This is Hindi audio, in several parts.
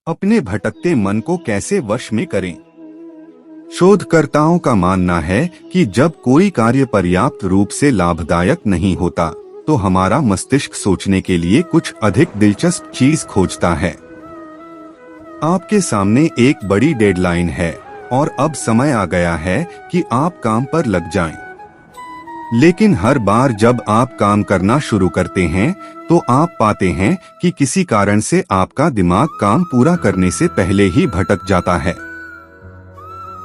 अपने भटकते मन को कैसे वश में करें? शोधकर्ताओं का मानना है कि जब कोई कार्य पर्याप्त रूप से लाभदायक नहीं होता, तो हमारा मस्तिष्क सोचने के लिए कुछ अधिक दिलचस्प चीज खोजता है। आपके सामने एक बड़ी डेडलाइन है और अब समय आ गया है कि आप काम पर लग जाएं। लेकिन हर बार जब आप काम करना शुरू करते हैं, तो आप पाते हैं कि किसी कारण से आपका दिमाग काम पूरा करने से पहले ही भटक जाता है।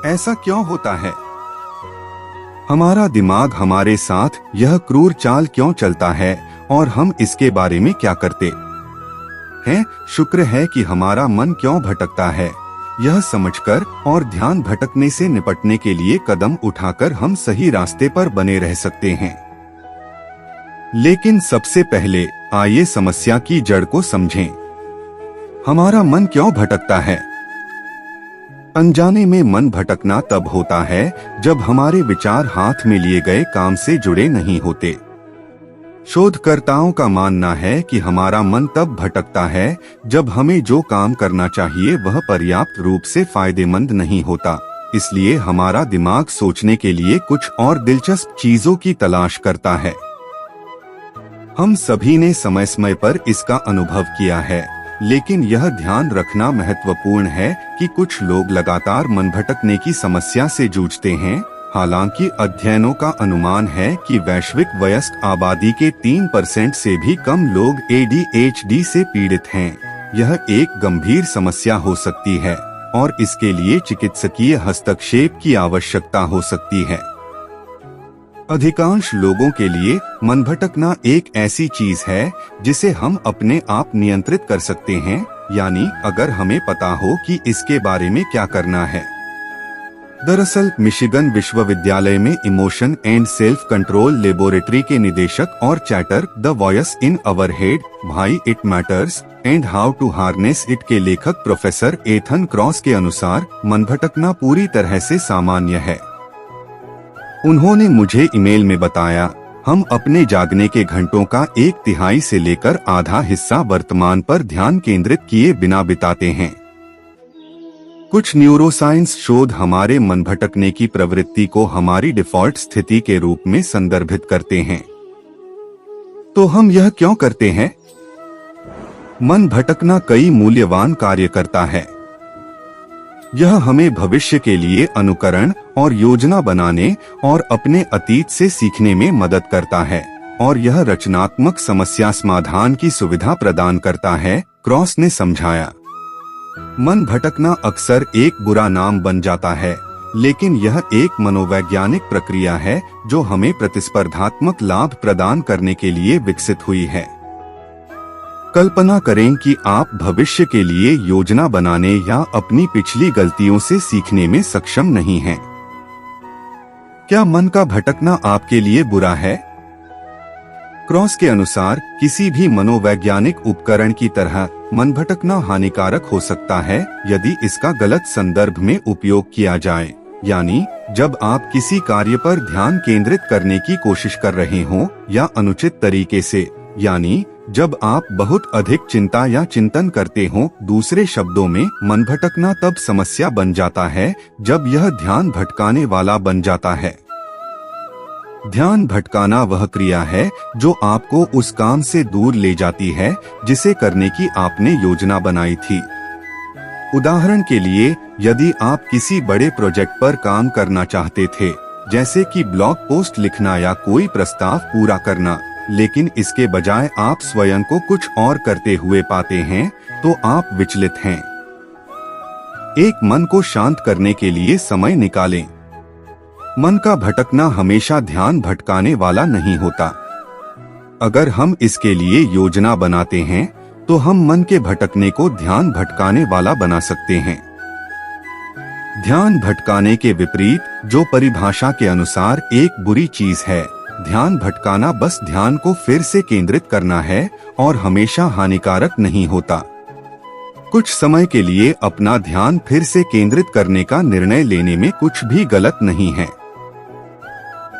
ऐसा क्यों होता है? हमारा दिमाग हमारे साथ यह क्रूर चाल क्यों चलता है और हम इसके बारे में क्या करते हैं? शुक्र है कि हमारा मन क्यों भटकता है, यह समझकर और ध्यान भटकने से निपटने के लिए कदम उठाकर हम सही रास्ते पर बने रह सकते हैं। लेकिन सबसे पहले आइए समस्या की जड़ को समझें। हमारा मन क्यों भटकता है? अनजाने में मन भटकना तब होता है जब हमारे विचार हाथ में लिए गए काम से जुड़े नहीं होते। शोधकर्ताओं का मानना है कि हमारा मन तब भटकता है जब हमें जो काम करना चाहिए वह पर्याप्त रूप से फायदेमंद नहीं होता। इसलिए हमारा दिमाग सोचने के लिए कुछ और दिलचस्प चीजों की तलाश करता है। हम सभी ने समय समय पर इसका अनुभव किया है, लेकिन यह ध्यान रखना महत्वपूर्ण है कि कुछ लोग लगातार मन भटकने की समस्या से जूझते हैं। हालांकि अध्ययनों का अनुमान है कि वैश्विक वयस्क आबादी के 3% से भी कम लोग ADHD से पीड़ित हैं। यह एक गंभीर समस्या हो सकती है और इसके लिए चिकित्सकीय हस्तक्षेप की आवश्यकता हो सकती है। अधिकांश लोगों के लिए मन भटकना एक ऐसी चीज है जिसे हम अपने आप नियंत्रित कर सकते हैं, यानी अगर हमें पता हो कि इसके बारे में क्या करना है। दरअसल मिशिगन विश्वविद्यालय में emotion and self control laboratory के निदेशक और chatter the voice in our head, why it matters and how to harness it के लेखक प्रोफेसर एथन क्रॉस के अनुसार मन भटकना पूरी तरह से सामान्य है। उन्होंने मुझे ईमेल में बताया, हम अपने जागने के घंटों का 1/3 से लेकर आधा हिस्सा वर्तमान पर ध्यान केंद्रित किए बिना बिताते हैं। कुछ न्यूरोसाइंस शोध हमारे मन भटकने की प्रवृत्ति को हमारी डिफॉल्ट स्थिति के रूप में संदर्भित करते हैं। तो हम यह क्यों करते हैं? मन भटकना कई मूल्यवान कार्य करता है। यह हमें भविष्य के लिए अनुकरण और योजना बनाने और अपने अतीत से सीखने में मदद करता है, और यह रचनात्मक समस्या समाधान की सुविधा प्रदान करता है, क्रॉस ने समझाया। मन भटकना अक्सर एक बुरा नाम बन जाता है, लेकिन यह एक मनोवैज्ञानिक प्रक्रिया है जो हमें प्रतिस्पर्धात्मक लाभ प्रदान करने के लिए विकसित हुई है। कल्पना करें कि आप भविष्य के लिए योजना बनाने या अपनी पिछली गलतियों से सीखने में सक्षम नहीं हैं। क्या मन का भटकना आपके लिए बुरा है? क्रॉस के अनुसार किसी भी मनोवैज्ञानिक उपकरण की तरह मन भटकना हानिकारक हो सकता है यदि इसका गलत संदर्भ में उपयोग किया जाए। यानी जब आप किसी कार्य पर ध्यान केंद्रित करने की कोशिश कर रहे हों या अनुचित तरीके से, यानी जब आप बहुत अधिक चिंता या चिंतन करते हों। दूसरे शब्दों में, मन भटकना तब समस्या बन जाता है जब यह ध्यान भटकाने वाला बन जाता है। ध्यान भटकाना वह क्रिया है जो आपको उस काम से दूर ले जाती है जिसे करने की आपने योजना बनाई थी। उदाहरण के लिए, यदि आप किसी बड़े प्रोजेक्ट पर काम करना चाहते थे, जैसे कि ब्लॉग पोस्ट लिखना या कोई प्रस्ताव पूरा करना, लेकिन इसके बजाय आप स्वयं को कुछ और करते हुए पाते हैं, तो आप विचलित हैं। एक मन को शांत करने के लिए समय निकालें। मन का भटकना हमेशा ध्यान भटकाने वाला नहीं होता। अगर हम इसके लिए योजना बनाते हैं, तो हम मन के भटकने को ध्यान भटकाने वाला बना सकते हैं। ध्यान भटकाने के विपरीत, जो परिभाषा के अनुसार एक बुरी चीज है, ध्यान भटकाना बस ध्यान को फिर से केंद्रित करना है और हमेशा हानिकारक नहीं होता। कुछ समय के लिए अपना ध्यान फिर से केंद्रित करने का निर्णय लेने में कुछ भी गलत नहीं है।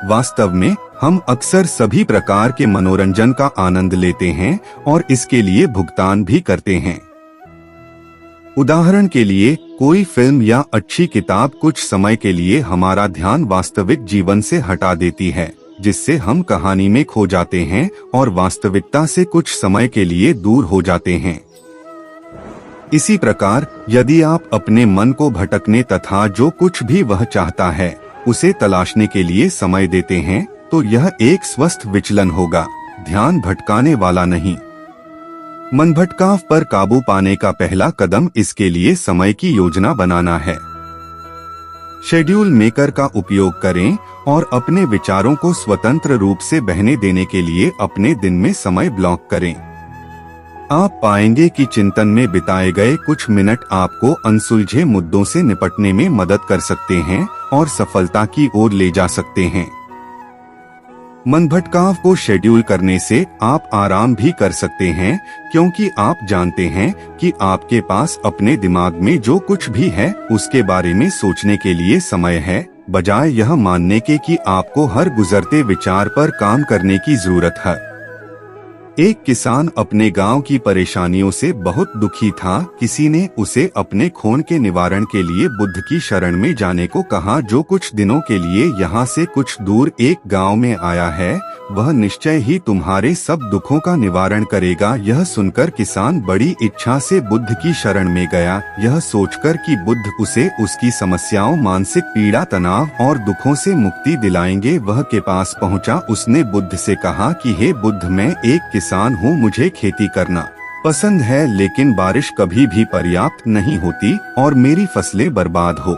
वास्तव में हम अक्सर सभी प्रकार के मनोरंजन का आनंद लेते हैं और इसके लिए भुगतान भी करते हैं। उदाहरण के लिए, कोई फिल्म या अच्छी किताब कुछ समय के लिए हमारा ध्यान वास्तविक जीवन से हटा देती है, जिससे हम कहानी में खो जाते हैं और वास्तविकता से कुछ समय के लिए दूर हो जाते हैं। इसी प्रकार, यदि आप अपने मन को भटकने तथा जो कुछ भी वह चाहता है उसे तलाशने के लिए समय देते हैं, तो यह एक स्वस्थ विचलन होगा, ध्यान भटकाने वाला नहीं। मन भटकाव पर काबू पाने का पहला कदम इसके लिए समय की योजना बनाना है। शेड्यूल मेकर का उपयोग करें और अपने विचारों को स्वतंत्र रूप से बहने देने के लिए अपने दिन में समय ब्लॉक करें। आप पाएंगे कि चिंतन में बिताए गए कुछ मिनट आपको अनसुलझे मुद्दों से निपटने में मदद कर सकते हैं और सफलता की ओर ले जा सकते हैं। मन भटकाव को शेड्यूल करने से आप आराम भी कर सकते हैं, क्योंकि आप जानते हैं कि आपके पास अपने दिमाग में जो कुछ भी है उसके बारे में सोचने के लिए समय है, बजाय यह मानने के कि आपको हर गुजरते विचार पर काम करने की जरूरत है। एक किसान अपने गांव की परेशानियों से बहुत दुखी था। किसी ने उसे अपने खून के निवारण के लिए बुद्ध की शरण में जाने को कहा, जो कुछ दिनों के लिए यहाँ से कुछ दूर एक गांव में आया है, वह निश्चय ही तुम्हारे सब दुखों का निवारण करेगा। यह सुनकर किसान बड़ी इच्छा से बुद्ध की शरण में गया, यह सोचकर कि बुद्ध उसे उसकी समस्याओं, मानसिक पीड़ा, तनाव और दुखों से मुक्ति दिलाएंगे। वह के पास पहुंचा। उसने बुद्ध से कहा कि हे बुद्ध, मैं एक किसान हूँ, मुझे खेती करना पसंद है, लेकिन बारिश कभी भी पर्याप्त नहीं होती और मेरी फसलें बर्बाद हो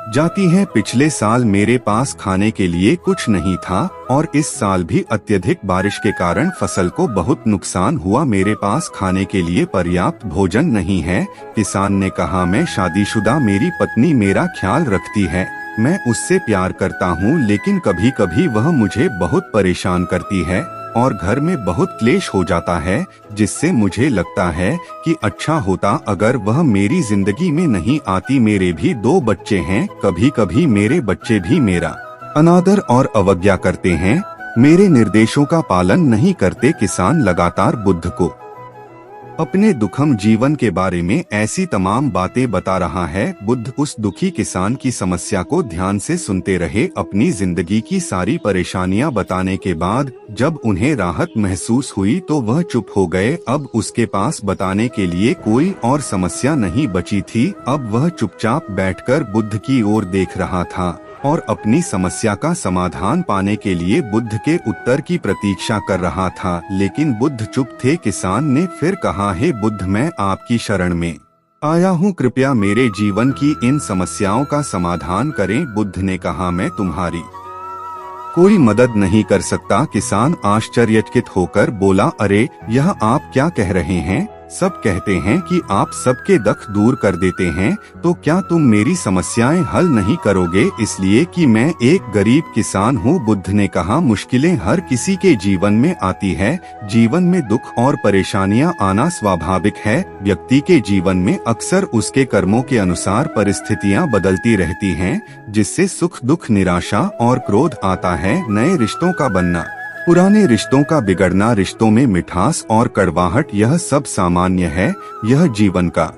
जाती हैं। पिछले साल मेरे पास खाने के लिए कुछ नहीं था और इस साल भी अत्यधिक बारिश के कारण फसल को बहुत नुकसान हुआ। मेरे पास खाने के लिए पर्याप्त भोजन नहीं है। किसान ने कहा, मैं शादीशुदा, मेरी पत्नी मेरा ख्याल रखती है, मैं उससे प्यार करता हूँ, लेकिन कभी कभी वह मुझे बहुत परेशान करती है और घर में बहुत क्लेश हो जाता है, जिससे मुझे लगता है कि अच्छा होता अगर वह मेरी जिंदगी में नहीं आती। मेरे भी 2 बच्चे हैं, कभी कभी मेरे बच्चे भी मेरा अनादर और अवज्ञा करते हैं, मेरे निर्देशों का पालन नहीं करते। किसान लगातार बुद्ध को अपने दुखम जीवन के बारे में ऐसी तमाम बातें बता रहा है। बुद्ध उस दुखी किसान की समस्या को ध्यान से सुनते रहे। अपनी जिंदगी की सारी परेशानियां बताने के बाद जब उन्हें राहत महसूस हुई तो वह चुप हो गए। अब उसके पास बताने के लिए कोई और समस्या नहीं बची थी। अब वह चुपचाप बैठकर बुद्ध की ओर देख रहा था और अपनी समस्या का समाधान पाने के लिए बुद्ध के उत्तर की प्रतीक्षा कर रहा था, लेकिन बुद्ध चुप थे। किसान ने फिर कहा, हे बुद्ध, मैं आपकी शरण में आया हूँ, कृपया मेरे जीवन की इन समस्याओं का समाधान करें। बुद्ध ने कहा, मैं तुम्हारी कोई मदद नहीं कर सकता। किसान आश्चर्यचकित होकर बोला, अरे, यह आप क्या कह रहे हैं? सब कहते हैं कि आप सबके दुख दूर कर देते हैं, तो क्या तुम मेरी समस्याएं हल नहीं करोगे इसलिए कि मैं एक गरीब किसान हूँ? बुद्ध ने कहा, मुश्किलें हर किसी के जीवन में आती है। जीवन में दुख और परेशानियां आना स्वाभाविक है। व्यक्ति के जीवन में अक्सर उसके कर्मों के अनुसार परिस्थितियां बदलती रहती हैं, जिससे सुख, दुख, निराशा और क्रोध आता है। नए रिश्तों का बनना, पुराने रिश्तों का बिगड़ना, रिश्तों में मिठास और कड़वाहट, यह सब सामान्य है। यह जीवन का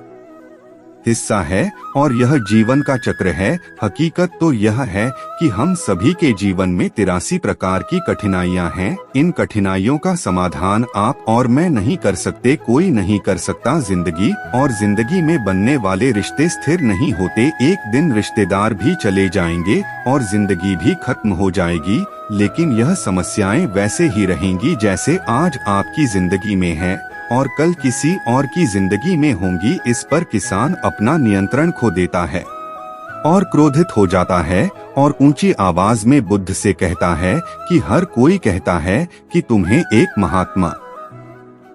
हिस्सा है और यह जीवन का चक्र है। हकीकत तो यह है कि हम सभी के जीवन में 83 प्रकार की कठिनाइयां हैं। इन कठिनाइयों का समाधान आप और मैं नहीं कर सकते, कोई नहीं कर सकता। जिंदगी और जिंदगी में बनने वाले रिश्ते स्थिर नहीं होते। एक दिन रिश्तेदार भी चले जाएंगे और जिंदगी भी खत्म हो जाएगी, लेकिन यह समस्याएं वैसे ही रहेंगी जैसे आज आपकी जिंदगी में है और कल किसी और की जिंदगी में होंगी। इस पर किसान अपना नियंत्रण खो देता है और क्रोधित हो जाता है और ऊंची आवाज में बुद्ध से कहता है कि हर कोई कहता है कि तुम्हें एक महात्मा,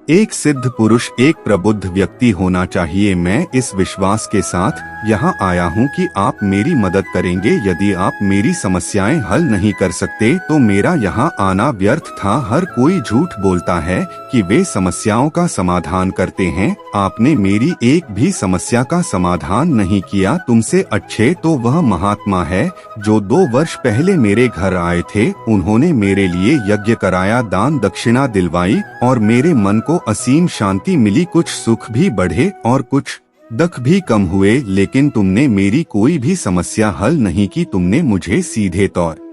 एक सिद्ध पुरुष, एक प्रबुद्ध व्यक्ति होना चाहिए। मैं इस विश्वास के साथ यहाँ आया हूँ कि आप मेरी मदद करेंगे। यदि आप मेरी समस्याएं हल नहीं कर सकते तो मेरा यहाँ आना व्यर्थ था। हर कोई झूठ बोलता है कि वे समस्याओं का समाधान करते हैं। आपने मेरी एक भी समस्या का समाधान नहीं किया। तुमसे अच्छे तो वह महात्मा है जो 2 वर्ष पहले मेरे घर आए थे। उन्होंने मेरे लिए यज्ञ कराया, दान दक्षिणा दिलवाई और मेरे मन को असीम शांति मिली। कुछ सुख भी बढ़े और कुछ दुख भी कम हुए, लेकिन तुमने मेरी कोई भी समस्या हल नहीं की। तुमने मुझे सीधे तौर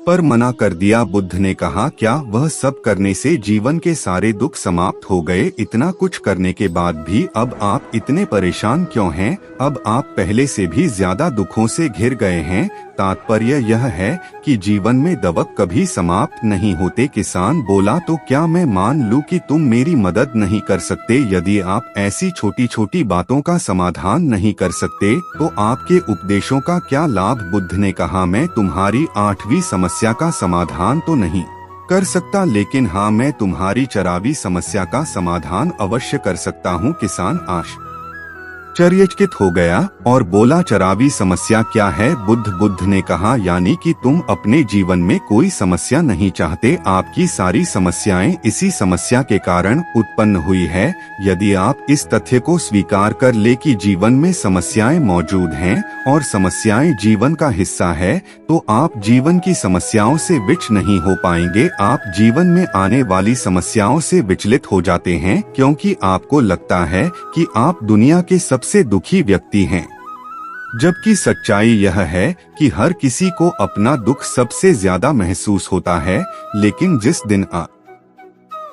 पर मना कर दिया। बुद्ध ने कहा, क्या वह सब करने से जीवन के सारे दुख समाप्त हो गए? इतना कुछ करने के बाद भी अब आप इतने परेशान क्यों हैं? अब आप पहले से भी ज्यादा दुखों से घिर गए हैं। तात्पर्य यह है कि जीवन में दवक कभी समाप्त नहीं होते। किसान बोला, तो क्या मैं मान लूं कि तुम मेरी मदद नहीं कर सकते? यदि आप ऐसी छोटी छोटी बातों का समाधान नहीं कर सकते तो आपके उपदेशों का क्या लाभ? बुद्ध ने कहा, मैं तुम्हारी 8वीं समस्या का समाधान तो नहीं कर सकता, लेकिन हाँ, मैं तुम्हारी 4वीं समस्या का समाधान अवश्य कर सकता हूँ। किसान आश्चर्यचकित हो गया और बोला, 4वीं समस्या क्या है? बुद्ध ने कहा, यानी कि तुम अपने जीवन में कोई समस्या नहीं चाहते। आपकी सारी समस्याएं इसी समस्या के कारण उत्पन्न हुई है। यदि आप इस तथ्य को स्वीकार कर ले कि जीवन में समस्याएं मौजूद हैं और समस्याएं जीवन का हिस्सा है, तो आप जीवन की समस्याओं से विच नहीं हो पाएंगे। आप जीवन में आने वाली समस्याओं से विचलित हो जाते हैं क्योंकि आपको लगता है कि आप दुनिया के सबसे दुखी व्यक्ति हैं, जबकि सच्चाई यह है कि हर किसी को अपना दुख सबसे ज्यादा महसूस होता है। लेकिन जिस दिन आप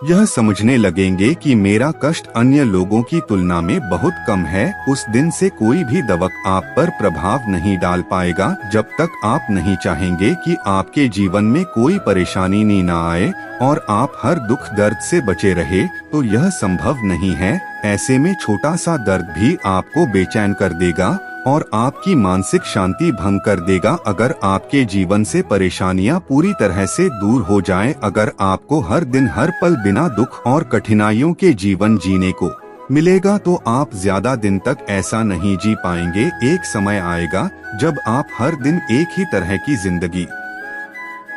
यह समझने लगेंगे कि मेरा कष्ट अन्य लोगों की तुलना में बहुत कम है, उस दिन से कोई भी दवक आप पर प्रभाव नहीं डाल पाएगा। जब तक आप नहीं चाहेंगे कि आपके जीवन में कोई परेशानी न आए और आप हर दुख दर्द से बचे रहे, तो यह संभव नहीं है। ऐसे में छोटा सा दर्द भी आपको बेचैन कर देगा और आपकी मानसिक शांति भंग कर देगा। अगर आपके जीवन से परेशानियां पूरी तरह से दूर हो जाएं, अगर आपको हर दिन हर पल बिना दुख और कठिनाइयों के जीवन जीने को मिलेगा, तो आप ज्यादा दिन तक ऐसा नहीं जी पाएंगे। एक समय आएगा जब आप हर दिन एक ही तरह की जिंदगी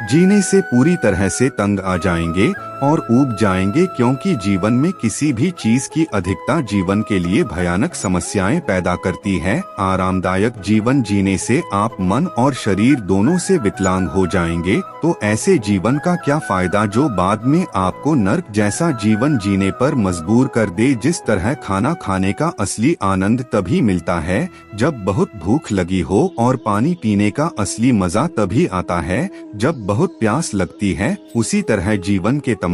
जीने से पूरी तरह से तंग आ जाएंगे और ऊब जाएंगे, क्योंकि जीवन में किसी भी चीज की अधिकता जीवन के लिए भयानक समस्याएं पैदा करती है। आरामदायक जीवन जीने से आप मन और शरीर दोनों से विकलांग हो जाएंगे, तो ऐसे जीवन का क्या फायदा जो बाद में आपको नर्क जैसा जीवन जीने पर मजबूर कर दे। जिस तरह खाना खाने का असली आनंद तभी मिलता है जब बहुत भूख लगी हो, और पानी पीने का असली मजा तभी आता है जब बहुत प्यास लगती है, उसी तरह जीवन के तमाम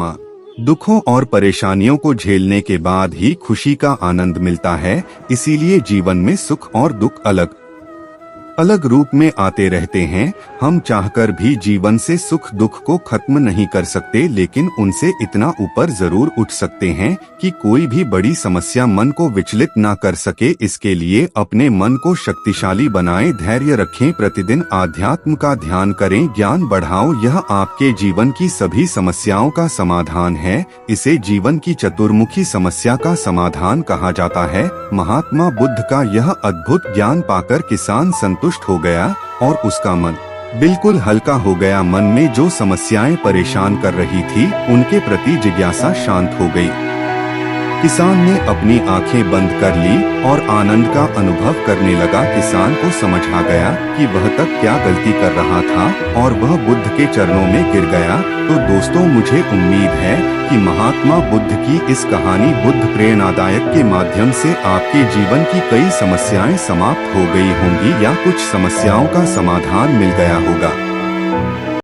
दुखों और परेशानियों को झेलने के बाद ही खुशी का आनंद मिलता है। इसीलिए जीवन में सुख और दुख अलग अलग रूप में आते रहते हैं। हम चाहकर भी जीवन से सुख दुख को खत्म नहीं कर सकते, लेकिन उनसे इतना ऊपर जरूर उठ सकते हैं कि कोई भी बड़ी समस्या मन को विचलित ना कर सके। इसके लिए अपने मन को शक्तिशाली बनाएं, धैर्य रखें, प्रतिदिन आध्यात्म का ध्यान करें, ज्ञान बढ़ाओ। यह आपके जीवन की सभी समस्याओं का समाधान है। इसे जीवन की चतुर्मुखी समस्या का समाधान कहा जाता है। महात्मा बुद्ध का यह अद्भुत ज्ञान पाकर किसान संतुष्ट हो गया और उसका मन बिल्कुल हल्का हो गया। मन में जो समस्याएं परेशान कर रही थी, उनके प्रति जिज्ञासा शांत हो गई। किसान ने अपनी आंखें बंद कर ली और आनंद का अनुभव करने लगा। किसान को समझ आ गया कि वह तक क्या गलती कर रहा था और वह बुद्ध के चरणों में गिर गया। तो दोस्तों, मुझे उम्मीद है कि महात्मा बुद्ध की इस कहानी बुद्ध प्रेरणादायक के माध्यम से आपके जीवन की कई समस्याएं समाप्त हो गई होंगी या कुछ समस्याओं का समाधान मिल गया होगा।